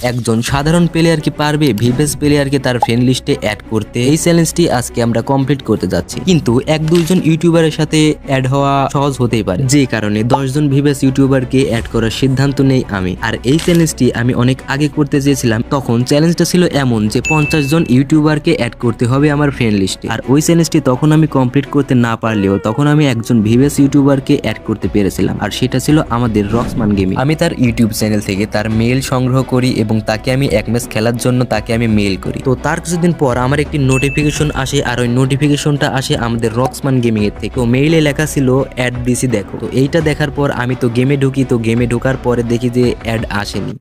একজন সাধারণ প্লেয়ার কি পারবে ভিভেস প্লেয়ারকে তার ফ্রেন্ড লিস্টে অ্যাড করতে? এই চ্যালেঞ্জটি আজকে আমরা কমপ্লিট করতে যাচ্ছি, কিন্তু 1-2 জন ইউটিউবারের সাথে অ্যাড হওয়া সহজ হতেই পারে, যে কারণে 10 জন ভিভেস ইউটিউবারকে অ্যাড করার সিদ্ধান্ত নেই আমি। আর এই চ্যালেঞ্জটি আমি অনেক আগে করতে চেয়েছিলাম। তখন চ্যালেঞ্জটা ছিল এমন যে 50 জন ইউটিউবারকে অ্যাড করতে হবে আমার ফ্রেন্ড লিস্টে। আর ওই চ্যালেঞ্জটি তখন আমি কমপ্লিট করতে না পারলেও তখন আমি একজন ভিভেস ইউটিউবারকে অ্যাড করতে পেরেছিলাম, আর সেটা ছিল আমাদের রক্সমান গেমিং। আমি তার ইউটিউব চ্যানেল থেকে তার মেল সংগ্রহ করি এবং তাকে আমি এক ম্যাচ খেলার জন্য তাকে আমি মেল করি। তো তার কিছুদিন পর আমার একটি নোটিফিকেশন আসে, আর ওই নোটিফিকেশনটা আসে আমাদের রক্সমান গেমিং এর থেকে। তো মেইলে লেখা ছিল অ্যাড দিছি দেখো। তো এইটা দেখার পর আমি তো গেমে ঢুকি। তো গেমে ঢোকার পরে দেখি যে অ্যাড আসেনি।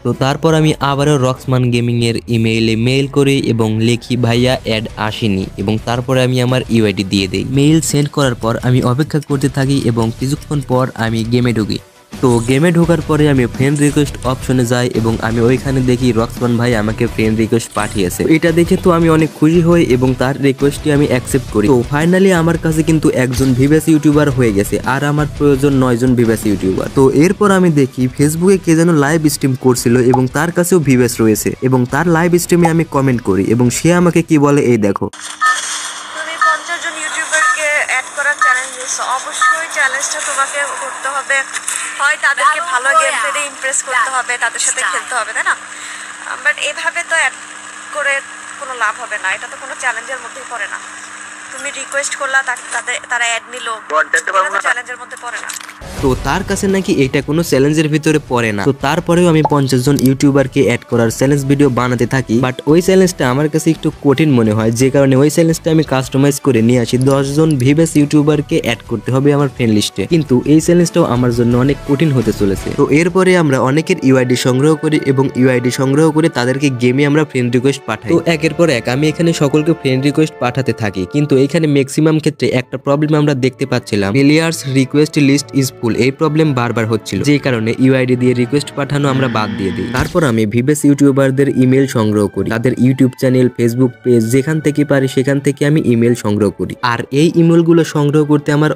তো তারপর আমি আবারও রক্সমান গেমিং এর ইমেইলে মেইল করি এবং লিখি ভাইয়া অ্যাড আসেনি, এবং তারপরে আমি আমার ইউআইডি দিয়ে দেই। মেইল সেন্ড করার পর আমি অপেক্ষা করতে থাকি এবং কিছুক্ষণ পর আমি গেমে ঢুকি। তো গেমে ঢোকার পরে আমি ফ্রেন্ড রিকোয়েস্ট অপশনে যাই এবং আমি ওইখানে দেখি রক্সমান ভাই আমাকে ফ্রেন্ড রিকোয়েস্ট পাঠিয়েছে। এটা দেখে তো আমি অনেক খুশি হই এবং তার রিকোয়েস্টটি আমি অ্যাকসেপ্ট করি। তো ফাইনালি আমার কাছে কিন্তু একজন ভিভেস ইউটিউবার হয়ে গেছে, আর আমার প্রয়োজন 9 জন ভিভেস ইউটিউবার। তো এরপর আমি দেখি ফেসবুকে কে যেন লাইভ স্ট্রিম করছিল এবং তার কাছেও ভিভেস রয়েছে, এবং তার লাইভ স্ট্রিমে আমি কমেন্ট করি এবং সে আমাকে কি বলে এই দেখো। তুমি 50 জন ইউটিউবারকে অ্যাড করার চ্যালেঞ্জ দিয়েছো, অবশ্যই চ্যালেঞ্জটা তোমাকে করতে হবে। হয় তাদেরকে ভালো গেম প্লে ইমপ্রেস করতে হবে, তাদের সাথে খেলতে হবে, তাই না? বাট এভাবে তো অ্যাড করে কোনো লাভ হবে না, এটা তো কোনো চ্যালেঞ্জের মধ্যেই পড়ে না। তুমি রিকোয়েস্ট করলা, তারা অ্যাড নিল, এটা তো চ্যালেঞ্জের মধ্যে পড়ে না। তো তার কাছে নাকি এটা কোনো চ্যালেঞ্জের ভিতরে পড়ে না। তো তারপরেও আমি 50 জন ইউটিউবারকে অ্যাড করার চ্যালেঞ্জ ভিডিও বানাতে থাকি, বাট ওই চ্যালেঞ্জটা আমার কাছে একটু কঠিন মনে হয়, যে কারণে ওই চ্যালেঞ্জটা আমি কাস্টমাইজ করে নিয়ে আসি। 10 জন ভিভেস ইউটিউবারকে অ্যাড করতে হবে আমার ফ্রেন্ড লিস্টে, কিন্তু এই চ্যালেঞ্জটাও আমার জন্য অনেক কঠিন হতে চলেছে। তো এরপরে আমরা অনেকের ইউআইডি সংগ্রহ করি এবং ইউআইডি সংগ্রহ করে তাদেরকে গেমে আমরা ফ্রেন্ড রিকোয়েস্ট পাঠাই। তো একের পর এক আমি এখানে সকলকে ফ্রেন্ড রিকোয়েস্ট পাঠাতে থাকি, কিন্তু এখানে ম্যাক্সিমাম ক্ষেত্রে একটা প্রবলেম আমরা দেখতে পাচ্ছিলাম, players request list is full. এই প্রবলেম বারবার হচ্ছিল, যে কারণে ইউআইডি দিয়ে রিকোয়েস্ট পাঠানো আমরা বাদ দিয়ে দিই। তারপর আমি ভিভেস ইউটিউবারদের ইমেল সংগ্রহ করি, তাদের ইউটিউব চ্যানেল, ফেসবুক পেজ, যেখান থেকে পারি সেখান থেকে আমি ইমেল সংগ্রহ করি। আর এই ইমেলগুলো সংগ্রহ করতে আমার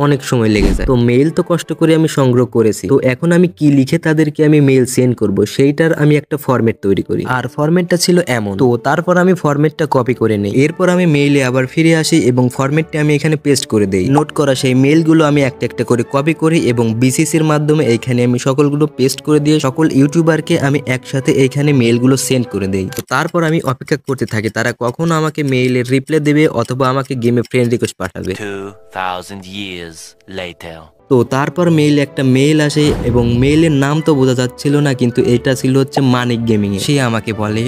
অনেক সময় লেগে যায়। তো মেইল তো কষ্ট করে আমি সংগ্রহ করেছি, তো এখন আমি কি লিখে তাদেরকে আমি মেইল সেন্ড করব সেইটার আমি একটা ফরম্যাট তৈরি করি, আর ফরম্যাটটা ছিল এমন। তো তারপর আমি ফরম্যাটটা কপি করে নেই। এরপর আমি মেইলে আবার ফিরে আসি এবং ফরম্যাটটা আমি এখানে পেস্ট করে দেই। নোট করা সেই মেইলগুলো আমি একটা একটা করে কপি করি এবং বিসিসির মাধ্যমে এইখানে আমি সকলগুলো পেস্ট করে দিয়ে সকল ইউটিউবারকে আমি একসাথে এইখানে মেইলগুলো সেন্ড করে দেই। তো তারপর আমি অপেক্ষা করতে থাকি তারা কখন আমাকে মেইলের রিপ্লাই দেবে অথবা আমাকে গেমে ফ্রেন্ড রিকোয়েস্ট পাঠাবে। 2000 years later. তো তারপর মেইলে একটা মেইল আসে এবং মেইলের নাম তো বোঝা যাচ্ছিল না, কিন্তু এটা ছিল হচ্ছে মানিক গেমিং এ। সে আমাকে বলে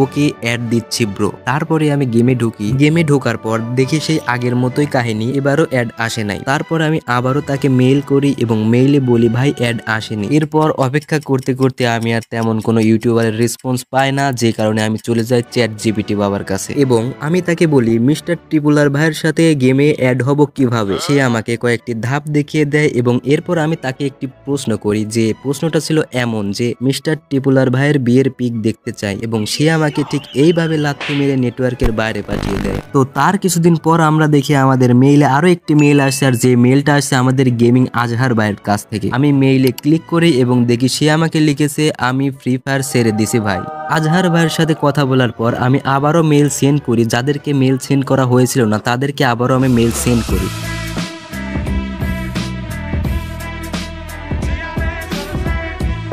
ওকে অ্যাড দিচ্ছি ব্রো। তারপরে আমি গেমে ঢুকি। গেমে ঢোকার পর দেখি সেই আগের মতোই কাহিনী, এবারও অ্যাড আসে নাই। তারপর আমি আবারও তাকে মেইল করি এবং মেইলে বলি ভাই অ্যাড আসেনি। এরপর অপেক্ষা করতে করতে আমি আর তেমন কোনো ইউটিউবারের রেসপন্স পাই না, যে কারণে আমি চলে যাই চ্যাট জিপিটি বাবার কাছে এবং আমি তাকে বলি মিস্টার ট্রিপুলার ভাইয়ের সাথে গেমে অ্যাড হব কিভাবে। সে আমাকে কয়েকটি ধাপ দেখিয়ে দেয় এবং এরপর আমি তাকে একটি প্রশ্ন করি, যে প্রশ্নটা ছিল এমন যে মিস্টার ট্রিপুলার ভাইয়ের বিয়ের পিক দেখতে চাই, এবং সে আমাকে ঠিক এইভাবে লাথি মেরে নেটওয়ার্কের বাইরে পাঠিয়ে দেয়। তো তার কিছুদিন পর আমরা দেখি আমাদের মেইলে আরো একটি মেইল আসছে, আর যে মেইলটা আসছে আমাদের গেমিং আজহার ভাইয়ের কাছ থেকে। আমি মেইলে ক্লিক করি এবং দেখি সে আমাকে লিখেছে আমি ফ্রি ফায়ার ছেড়ে দিছি ভাই। আজহার ভাইয়ের সাথে কথা বলার পর আমি আবারও মেইল সেন্ড করি, যাদেরকে মেইল সেন্ড করা হয়েছিল না তাদেরকে আবারও আমি মেইল সেন্ড করি।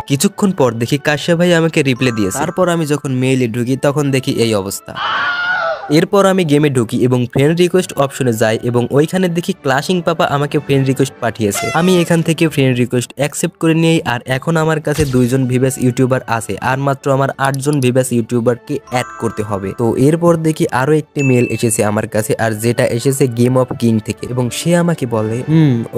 কিছুক্ষণ পর দেখি কাশ্যা ভাই আমাকে রিপ্লাই দিয়েছে। তারপর আমি যখন মেইলে ঢুকি তখন দেখি এই অবস্থা। এরপর আমি গেমে ঢুকি এবং ফ্রেন্ড রিকোয়েস্ট অপশনে যাই এবং ওইখানে দেখি ক্লাসিং পাপা আমাকে ফ্রেন্ড রিকোয়েস্ট পাঠিয়েছে। আমি এখান থেকে ফ্রেন্ড রিকোয়েস্ট অ্যাকসেপ্ট করে নিই। আর এখন আমার কাছে 2 জন ভিভেস ইউটিউবার আছে, আর মাত্র আমার 8 জন ভিভেস ইউটিউবারকে অ্যাড করতে হবে। তো এরপর দেখি আরো একটি মেল এসেছে আমার কাছে, আর যেটা এসেছে গেম অফ কিং থেকে, এবং সে আমাকে বলে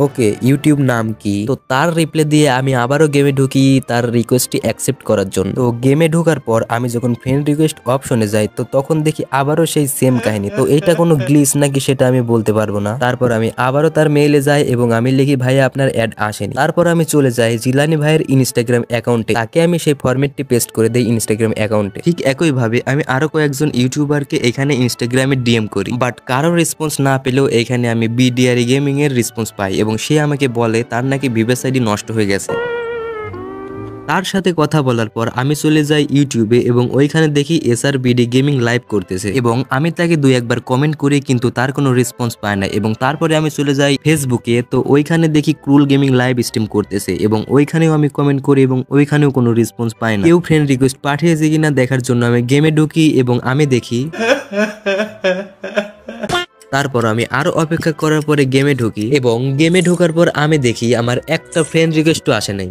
ওকে ইউটিউব নাম কি। তো তার রিপ্লাই দিয়ে আমি আবারও গেমে ঢুকি তার রিকোয়েস্টটি অ্যাকসেপ্ট করার জন্য। তো গেমে ঢোকার পর আমি যখন ফ্রেন্ড রিকোয়েস্ট অপশনে যাই তো তখন দেখি আবারও সেই সেম কাহিনী। তো এইটা কোনো গ্লিচ নাকি সেটা আমি বলতে পারবো না। তারপর আমি আবারও তার মেইলে যাই এবং আমি লিখি ভাইয়া আপনার অ্যাড আসেনি। তারপর আমি চলে যাই জিলানি ভাইয়ের ইনস্টাগ্রাম অ্যাকাউন্টে, তাকে আমি সেই ফরম্যাটটি পেস্ট করে দেই ইনস্টাগ্রাম অ্যাকাউন্টে। ঠিক একই ভাবে আমি আরো কয়েকজন ইউটিউবারকে এখানে ইনস্টাগ্রামে ডিএম করি, বাট কারো রেসপন্স না পেলেও এখানে আমি বিডিআরই গেমিং এর রেসপন্স পাই এবং সে আমাকে বলে তার নাকি ভিভেস আইডি নষ্ট হয়ে গেছে। তার সাথে কথা বলার পর আমি চলে যাই ইউটিউবে এবং ওইখানে দেখি SRBD গেমিং লাইভ করতেছে এবং আমি তাকে দুই একবার কমেন্ট করি কিন্তু তার কোনো রেসপন্স পায় না এবং তারপরে আমি চলে যাই ফেসবুকে, তো ওইখানে দেখি ক্রুল গেমিং লাইভ স্ট্রিম করতেছে এবং ওইখানেও আমি কমেন্ট করি এবং ওইখানেও কোনো রেসপন্স পাই না। কেউ ফ্রেন্ড রিকোয়েস্ট পাঠিয়েছে কিনা দেখার জন্য আমি গেমে ঢুকি এবং আমি দেখি তারপর আমি আরো অপেক্ষা করার পরে গেমে ঢুকি এবং গেমে ঢোকার পর আমি দেখি আমার একটা ফ্রেন্ড রিকোয়েস্টও আসে নাই।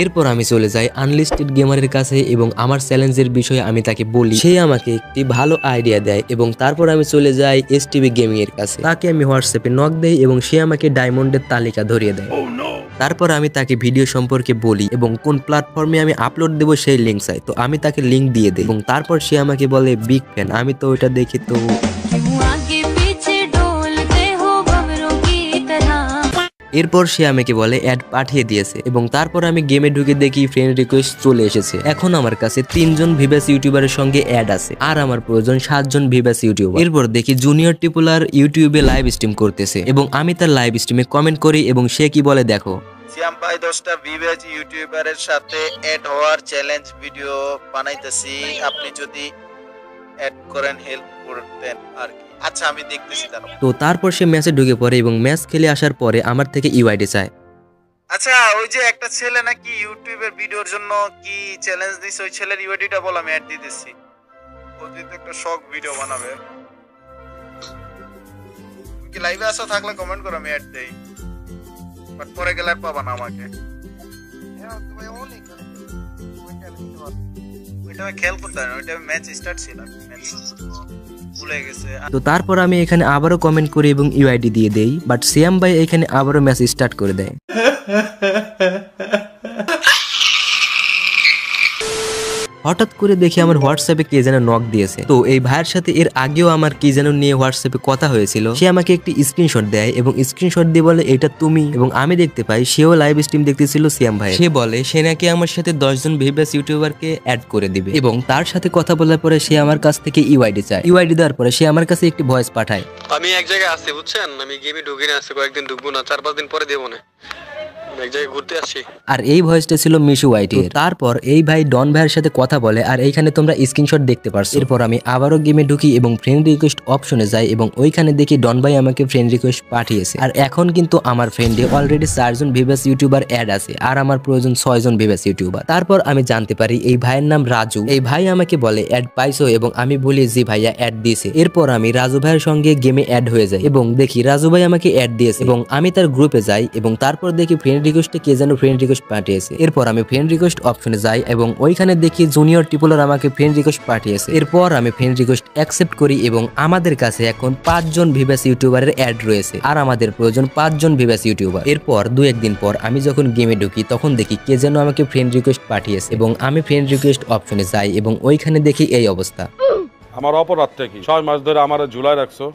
এরপর আমি চলে যাই আনলিস্টেড গেমারের কাছে এবং আমার চ্যালেঞ্জের বিষয়ে আমি তাকে বলি, সে আমাকে একটি ভালো আইডিয়া দেয় এবং তারপর আমি চলে যাই STB গেমিং এর কাছে। তাকে আমি হোয়াটসঅ্যাপে নক দেই এবং সে আমাকে ডায়মন্ডের তালিকা ধরিয়ে দেয়। তারপর আমি তাকে ভিডিও সম্পর্কে বলি এবং কোন প্ল্যাটফর্মে আমি আপলোড দেব সেই লিঙ্ক চাই, তো আমি তাকে লিঙ্ক দিয়ে দিই এবং তারপর সে আমাকে বলে বিগ ফ্যান। আমি তো ওইটা দেখি তো এরপর সে আমাকে বলে অ্যাড পাঠিয়ে দিয়েছে এবং তারপর আমি গেমে ঢুকে দেখি ফ্রেন্ড রিকোয়েস্ট চলে এসেছে। এখন আমার কাছে 3 জন ভিভাস ইউটিউবারের সঙ্গে অ্যাড আছে আর আমার প্রয়োজন 7 জন ভিভাস ইউটিউবার। এরপর দেখি জুনিয়র টিপুলার ইউটিউবে লাইভ স্ট্রিম করতেছে এবং আমি তার লাইভ স্ট্রিমে কমেন্ট করি এবং সে কি বলে দেখো, সিয়াম ভাই 10টা ভিভাস ইউটিউবারের সাথে অ্যাড হওয়ার চ্যালেঞ্জ ভিডিও বানাইতেছি, আপনি যদি অ্যাড করেন হেল্প করতেন আর কি। আচ্ছা আমি দেখতেছি দাঁড়াও। তো তারপর সে ম্যাচে ঢুকে পড়ে এবং ম্যাচ খেলে আসার পরে আমার থেকে ইউআইডি চায়। আচ্ছা ওই যে একটা ছেলে নাকি ইউটিউবের ভিডিওর জন্য কি চ্যালেঞ্জ দিছে, ওই ছেলের ইউআইডিটা বল, আমি অ্যাড দিয়ে দিচ্ছি। ও যদি একটা শক ভিডিও বানাবে, কি লাইভে আসো থাকলে কমেন্ট করো, আমি অ্যাড দেই, বাট পরে গেলে আর পাবা না আমাকে। ওইটা খেয়াল করতে হয় না, ওইটা ম্যাচ স্টার্ট ছিল, ম্যাচ ভুলে গেছে। তো তারপর আমি এখানে আবারও কমেন্ট করি এবং ইউআইডি দিয়ে দেই, বাট সিয়াম ভাই এখানে আবারও ম্যাচ স্টার্ট করে দেয়। হঠাৎ করে দেখি আমার হোয়াটসঅ্যাপে কে যেন নক দিয়েছে। তো এই ভাইয়ের সাথে এর আগেও আমার কি যেন নিয়ে হোয়াটসঅ্যাপে কথা হয়েছিল। সে আমাকে একটি স্ক্রিনশট দেয় এবং স্ক্রিনশট দিয়ে বলে এটা তুমি, এবং আমি দেখতে পাই সেও লাইভ স্ট্রিম দেখতেছিল সিয়াম ভাই। সে বলে সে নাকি আমার সাথে 10 জন ভিভাস ইউটিউবারকে অ্যাড করে দিবে এবং তার সাথে কথা বলার পরে সে আমার কাছ থেকে ইউআইডি চায়। ইউআইডি দেওয়ার পরে সে আমার কাছে একটি ভয়েস পাঠায়, আমি এক জায়গায় আছি বুঝছেন, আমি গেমে ঢুকি না, আজকে কয়েকদিন ঢুকবো না, 4-5 দিন পরে দেবো না, এক জায়গায় ঘুরতে আসছি। আর এই ভয়েসটা ছিল মিশু ওয়াইটি। তারপর এই ভাই ডন ভাইয়ের সাথে কথা বলে আর এইখানে তোমরা স্ক্রিনশট দেখতে পারছো। এরপর আমি আবারও গেমে ঢুকি এবং ফ্রেন্ড রিকোয়েস্ট অপশনে যাই এবং ওইখানে দেখি ডন ভাই আমাকে ফ্রেন্ড রিকোয়েস্ট পাঠিয়েছে। আর এখন কিন্তু আমার ফ্রেন্ডে অলরেডি 4 জন ভিভাস ইউটিউবার অ্যাড আছে আর আমার প্রয়োজন 6 জন ভিভাস ইউটিউবার। তারপর আমি জানতে পারি এই ভাইয়ের নাম রাজু। এই ভাই আমাকে বলে অ্যাড পাইছো এবং আমি বলি জি ভাইয়া অ্যাড দিয়েছে। এরপর আমি রাজু ভাইয়ের সঙ্গে গেমে অ্যাড হয়ে যাই এবং দেখি রাজু ভাই আমাকে অ্যাড দিয়েছে এবং আমি তার গ্রুপে যাই এবং তারপর দেখি ফ্রেন্ড রিকোয়েস্টে কে যেন ফ্রেন্ড রিকোয়েস্ট পাঠিয়েছে। এরপর আমি ফ্রেন্ড রিকোয়েস্ট অপশনে যাই এবং ওইখানে দেখি জুনিয়র টিপুলার আমাকে ফ্রেন্ড রিকোয়েস্ট পাঠিয়েছে। এরপর আমি ফ্রেন্ড রিকোয়েস্ট অ্যাকসেপ্ট করি এবং আমাদের কাছে এখন 5 জন ভিভাস ইউটিউবারের অ্যাড রয়েছে আর আমাদের প্রয়োজন 5 জন ভিভাস ইউটিউবার। এরপর 2-1 দিন পর আমি যখন গেমে ঢুকি তখন দেখি কে যেন আমাকে ফ্রেন্ড রিকোয়েস্ট পাঠিয়েছে এবং আমি ফ্রেন্ড রিকোয়েস্ট অপশনে যাই এবং ওইখানে দেখি এই অবস্থা। আমার অপরাধটা কি? 6 মাস ধরে আমার ঝুলায় রাখছো।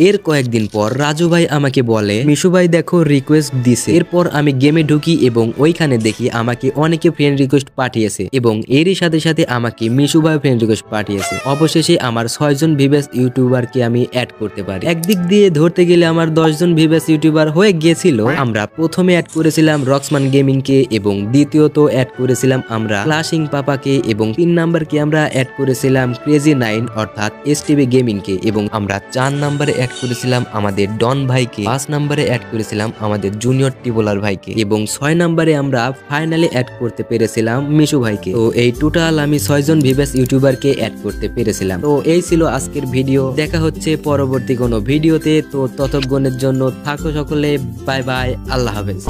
এর কয়েকদিন পর রাজু ভাই আমাকে বলে মিশু ভাই দেখো রিকোয়েস্ট দিছে। এরপর আমি গেমে ঢুকি এবং ওইখানে দেখি আমাকে অনেকে ফ্রেন্ড রিকোয়েস্ট পাঠিয়েছে এবং এরই সাথে সাথে আমাকে মিশু ভাই ফ্রেন্ড রিকোয়েস্ট পাঠিয়েছে। অবশেষে আমার 6 জন ভিভাস ইউটিউবারকে আমি অ্যাড করতে পারি। একদিক দিয়ে ধরতে গেলে আমার 10 জন ভিভাস ইউটিউবার হয়ে গিয়েছিল। আমরা প্রথমে অ্যাড করেছিলাম রক্সমান গেমিং কে এবং দ্বিতীয়ত অ্যাড করেছিলাম আমরা ক্লাসিং পাপাকে এবং 3 নাম্বারকে আমরা অ্যাড করেছিলাম ক্রেজি 9 অর্থাৎ STB গেমিং কে এবং আমরা 4 নাম্বারে অ্যাড করেছিলাম আমাদের ডন ভাইকে, 5 নাম্বারে অ্যাড করেছিলাম আমাদের জুনিয়র টিবোলার ভাইকে এবং 6 নাম্বারে আমরা ফাইনালি অ্যাড করতে পেরেছিলাম মিশু ভাইকে। তো এই টোটাল আমি 6 জন ভিভাস ইউটিউবারকে অ্যাড করতে পেরেছিলাম। তো এই ছিল আজকের ভিডিও। দেখা হচ্ছে পরবর্তী কোনো ভিডিওতে। তো ততক্ষণের জন্য থাকো সকলে, বাই বাই, আল্লাহ হাফেজ।